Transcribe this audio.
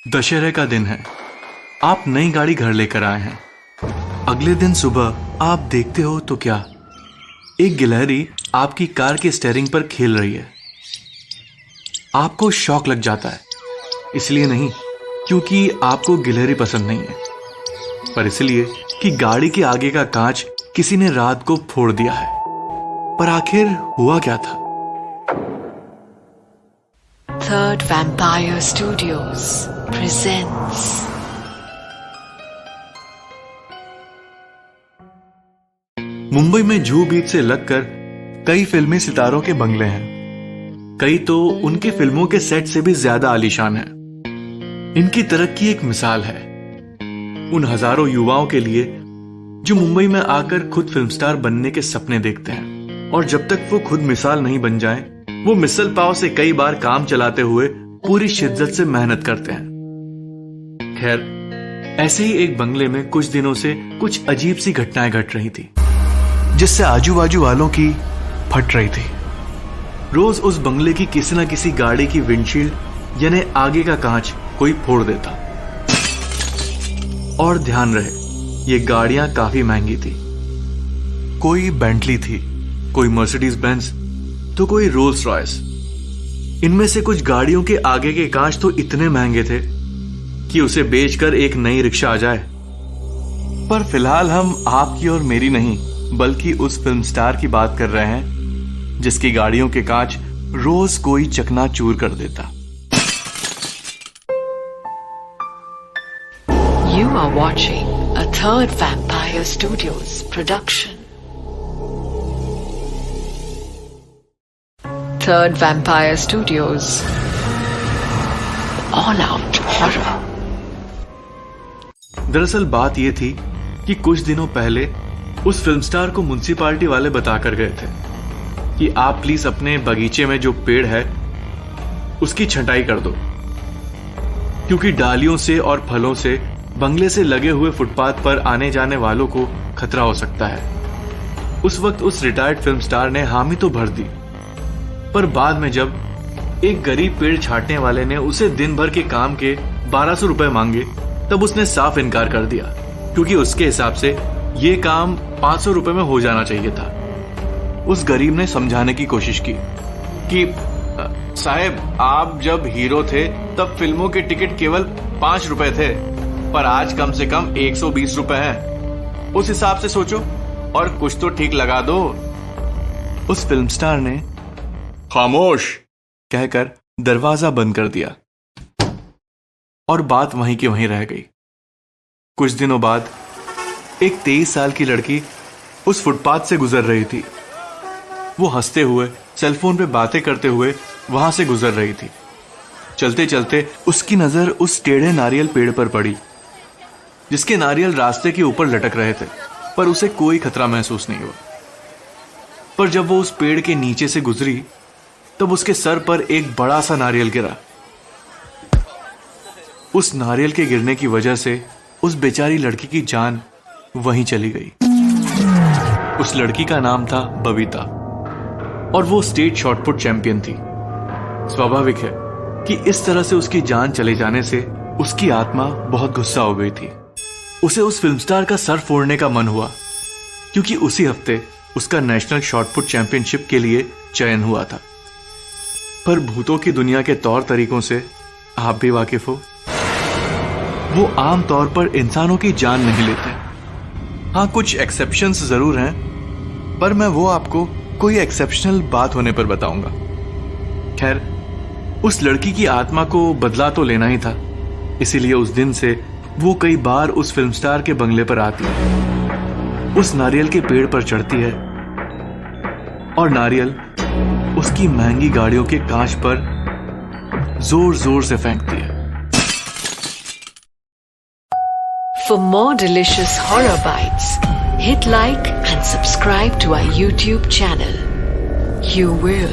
दशहरे का दिन है। आप नई गाड़ी घर लेकर आए हैं। अगले दिन सुबह आप देखते हो तो क्या, एक गिलहरी आपकी कार के स्टीयरिंग पर खेल रही है। आपको शौक लग जाता है, इसलिए नहीं क्योंकि आपको गिलहरी पसंद नहीं है, पर इसलिए कि गाड़ी के आगे का कांच किसी ने रात को फोड़ दिया है। पर आखिर हुआ क्या था? Third Vampire Studios presents Mumbai में जुहू बीच से लगकर कई फिल्मी सितारों के बंगले हैं। कई तो उनकी फिल्मों के सेट से भी ज्यादा आलीशान हैं। इनकी तरक्की एक मिसाल है उन हजारों युवाओं के लिए जो मुंबई में आकर खुद फिल्म स्टार बनने के सपने देखते हैं, और जब तक वो खुद मिसाल नहीं बन जाएं, वो मिसल पाव से कई बार काम चलाते हुए पूरी शिद्दत से मेहनत करते हैं। खैर, ऐसे ही एक बंगले में कुछ दिनों से कुछ अजीब सी घटनाएं घट रही थी, जिससे आजू बाजू वालों की फट रही थी। रोज उस बंगले की किसी न किसी गाड़ी की विंडशील्ड यानी आगे का कांच कोई फोड़ देता। और ध्यान रहे, ये गाड़ियां काफी महंगी थी। कोई बेंटली थी, कोई मर्सिडीज बेंज, तो कोई रोल्स रॉयस। इनमें से कुछ गाड़ियों के आगे के कांच तो इतने महंगे थे कि उसे बेचकर एक नई रिक्शा आ जाए। पर फिलहाल हम आपकी और मेरी नहीं, बल्कि उस फिल्म स्टार की बात कर रहे हैं जिसकी गाड़ियों के कांच रोज कोई चकनाचूर कर देता। You are watching a Third Vampire Studios production. Third Vampire Studios All Out Horror। दरअसल बात यह थी कि कुछ दिनों पहले उस फिल्म स्टार को म्युनिसिपैलिटी वाले बताकर गए थे कि आप प्लीज अपने बगीचे में जो पेड़ है उसकी छंटाई कर दो, क्योंकि डालियों से और फलों से बंगले से लगे हुए फुटपाथ पर आने जाने वालों को खतरा हो सकता है। उस वक्त उस रिटायर्ड फिल्म स्टार ने हामी तो भर दी, पर बाद में जब एक गरीब पेड़ छांटने वाले ने उसे दिन भर के काम के 1200 रुपए मांगे, तब उसने साफ इनकार कर दिया, क्योंकि उसके हिसाब से ये काम 500 रुपए में हो जाना चाहिए था। उस गरीब ने समझाने की कोशिश की कि साहब, आप जब हीरो थे तब फिल्मों के टिकट केवल 5 रुपए थे, पर आज कम से कम 120 रुपए हैं। उस हिसाब से सोचो और कुछ तो ठीक लगा दो। उस फिल्म स्टार ने खामोश कहकर दरवाजा बंद कर दिया और बात वहीं की वहीं रह गई। कुछ दिनों बाद एक 23 साल की लड़की उस फुटपाथ से गुजर रही थी। वो हंसते हुए सेलफोन पे बातें करते हुए वहां से गुजर रही थी। चलते चलते उसकी नजर उस टेढ़े नारियल पेड़ पर पड़ी, जिसके नारियल रास्ते के ऊपर लटक रहे थे, पर उसे कोई खतरा महसूस नहीं हुआ। पर जब वो उस पेड़ के नीचे से गुजरी, तब उसके सर पर एक बड़ा सा नारियल गिरा। उस नारियल के गिरने की वजह से उस बेचारी लड़की की जान वहीं चली गई। उस लड़की का नाम था बबीता और वो स्टेट शॉटपुट चैंपियन थी। स्वाभाविक है कि इस तरह से उसकी जान चले जाने से उसकी आत्मा बहुत गुस्सा हो गई थी। उसे उस फिल्म स्टार का सर फोड़ने का मन हुआ, क्योंकि उसी हफ्ते उसका नेशनल शॉटपुट चैंपियनशिप के लिए चयन हुआ था। पर भूतों की दुनिया के तौर तरीकों से आप भी वाकिफ हो। वो आम तौर पर इंसानों की जान नहीं लेते। हाँ, कुछ एक्सेप्शंस जरूर हैं, पर मैं वो आपको कोई एक्सेप्शनल बात होने पर बताऊंगा। खैर, उस लड़की की आत्मा को बदला तो लेना ही था, इसीलिए उस दिन से वो कई बार उस फिल्म स्टार के बंगले पर आती है, उस नारियल के पेड़ पर चढ़ती है और नारियल उसकी महंगी गाड़ियों के कांच पर जोर जोर से फेंकती है। For more delicious horror bites, hit like and subscribe to our YouTube channel. You will